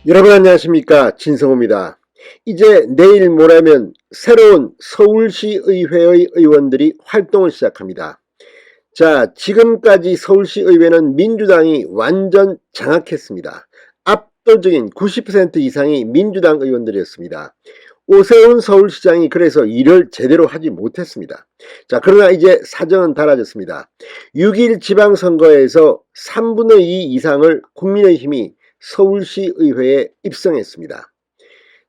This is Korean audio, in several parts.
여러분 안녕하십니까, 진성호입니다. 이제 내일 모레면 새로운 서울시의회의 의원들이 활동을 시작합니다. 자, 지금까지 서울시의회는 민주당이 완전 장악했습니다. 압도적인 90% 이상이 민주당 의원들이었습니다. 오세훈 서울시장이 그래서 일을 제대로 하지 못했습니다. 자, 그러나 이제 사정은 달라졌습니다. 6.1 지방선거에서 3분의 2 이상을 국민의힘이 서울시의회에 입성했습니다.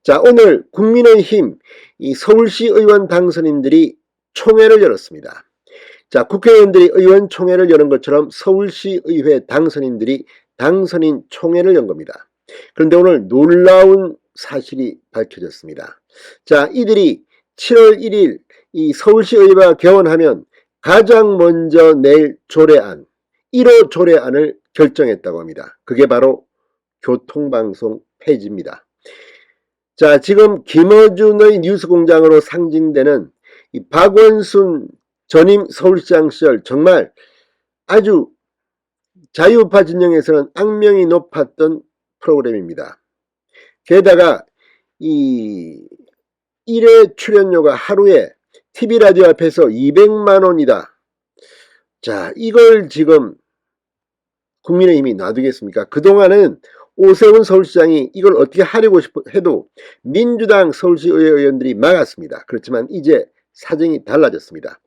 자, 오늘 국민의힘 이 서울시의원 당선인들이 총회를 열었습니다. 자, 국회의원들이 의원총회를 여는 것처럼 서울시의회 당선인들이 당선인 총회를 연 겁니다. 그런데 오늘 놀라운 사실이 밝혀졌습니다. 자, 이들이 7월 1일 이 서울시의회가 개원하면 가장 먼저 낼 조례안, 1호 조례안을 결정했다고 합니다. 그게 바로 교통방송 폐지입니다. 자, 지금 김어준의 뉴스공장으로 상징되는 이 박원순 전임 서울시장 시절 정말 아주 자유우파 진영에서는 악명이 높았던 프로그램입니다. 게다가 이 1회 출연료가 하루에 TV라디오 앞에서 200만원이다. 자, 이걸 지금 국민의힘이 놔두겠습니까? 그동안은 오세훈 서울시장이 이걸 어떻게 하려고 해도 민주당 서울시의회 의원들이 막았습니다. 그렇지만 이제 사정이 달라졌습니다.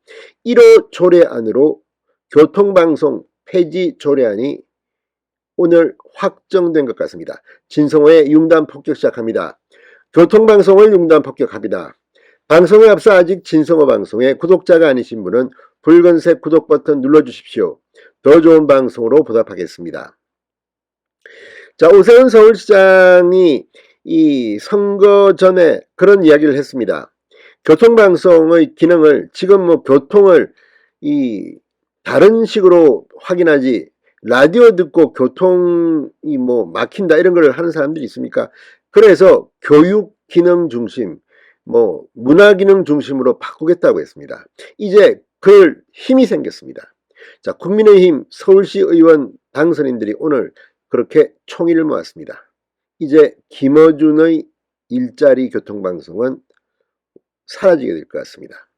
1호 조례안으로 교통방송 폐지 조례안이 오늘 확정된 것 같습니다. 진성호의 융단 폭격 시작합니다. 교통방송을 융단 폭격합니다. 방송에 앞서 아직 진성호 방송에 구독자가 아니신 분은 붉은색 구독 버튼 눌러주십시오. 더 좋은 방송으로 보답하겠습니다. 자, 오세훈 서울시장이 이 선거 전에 그런 이야기를 했습니다. 교통방송의 기능을 지금 교통을 다른 식으로 확인하지 라디오 듣고 교통이 막힌다 이런 걸 하는 사람들이 있습니까? 그래서 교육 기능 중심, 문화 기능 중심으로 바꾸겠다고 했습니다. 이제 그럴 힘이 생겼습니다. 자, 국민의힘 서울시 의원 당선인들이 오늘 그렇게 총의를 모았습니다. 이제 김어준의 일자리 교통방송은 사라지게 될 것 같습니다.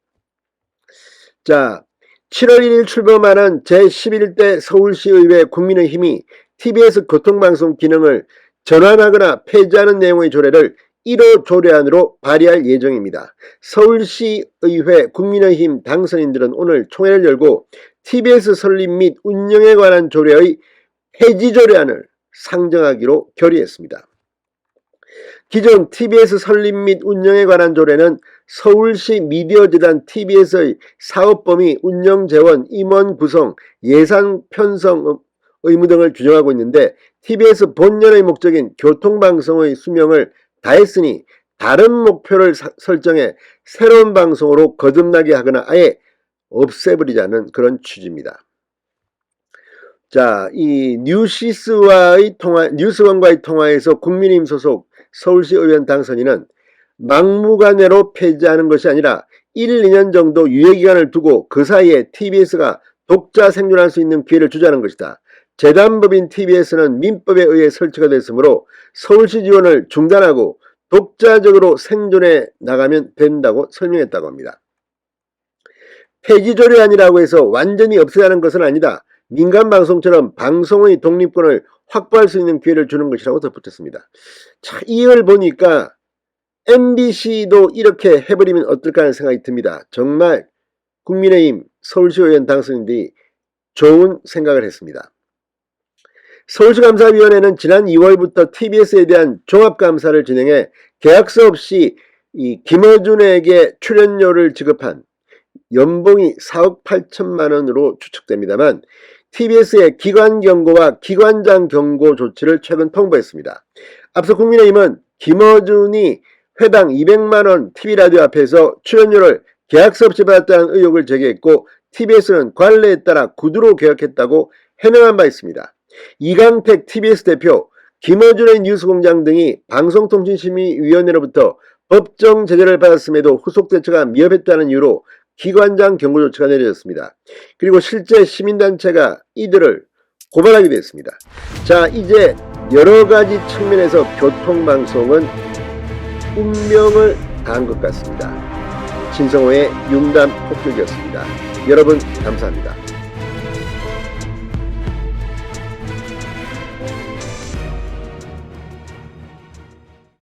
자, 7월 1일 출범하는 제11대 서울시의회 국민의힘이 TBS 교통방송 기능을 전환하거나 폐지하는 내용의 조례를 1호 조례안으로 발의할 예정입니다. 서울시의회 국민의힘 당선인들은 오늘 총회를 열고 TBS 설립 및 운영에 관한 조례의 폐지 조례안을 상정하기로 결의했습니다. 기존 TBS 설립 및 운영에 관한 조례는 서울시 미디어재단 TBS의 사업범위, 운영재원, 임원 구성, 예산 편성 의무 등을 규정하고 있는데 TBS 본연의 목적인 교통방송의 수명을 다했으니 다른 목표를 설정해 새로운 방송으로 거듭나게 하거나 아예 없애버리자는 그런 취지입니다. 자, 이 뉴스원과의 통화에서 국민의힘 소속 서울시 의원 당선인은 막무가내로 폐지하는 것이 아니라 1, 2년 정도 유예기간을 두고 그 사이에 TBS가 독자 생존할 수 있는 기회를 주자는 것이다. 재단법인 TBS는 민법에 의해 설치가 됐으므로 서울시 지원을 중단하고 독자적으로 생존해 나가면 된다고 설명했다고 합니다. 폐지 조례안이라고 해서 완전히 없애자는 것은 아니다. 민간방송처럼 방송의 독립권을 확보할 수 있는 기회를 주는 것이라고 덧붙였습니다. 자, 이걸 보니까 MBC도 이렇게 해버리면 어떨까 하는 생각이 듭니다. 정말 국민의힘 서울시의원 당선인들이 좋은 생각을 했습니다. 서울시감사위원회는 지난 2월부터 TBS에 대한 종합감사를 진행해 계약서 없이 이 김어준에게 출연료를 지급한 연봉이 4억 8천만 원으로 추측됩니다만 TBS의 기관 경고와 기관장 경고 조치를 최근 통보했습니다. 앞서 국민의힘은 김어준이 회당 200만원 TV라디오 앞에서 출연료를 계약서 없이 받았다는 의혹을 제기했고 TBS는 관례에 따라 구두로 개혁했다고 해명한 바 있습니다. 이강택 TBS 대표, 김어준의 뉴스공장 등이 방송통신심의위원회로부터 법정 제재를 받았음에도 후속 대처가 미흡했다는 이유로 기관장 경고 조치가 내려졌습니다. 그리고 실제 시민단체가 이들을 고발하기도 했습니다. 자, 이제 여러 가지 측면에서 교통방송은 운명을 다한 것 같습니다. 진성호의 융단 폭격이었습니다. 여러분 감사합니다.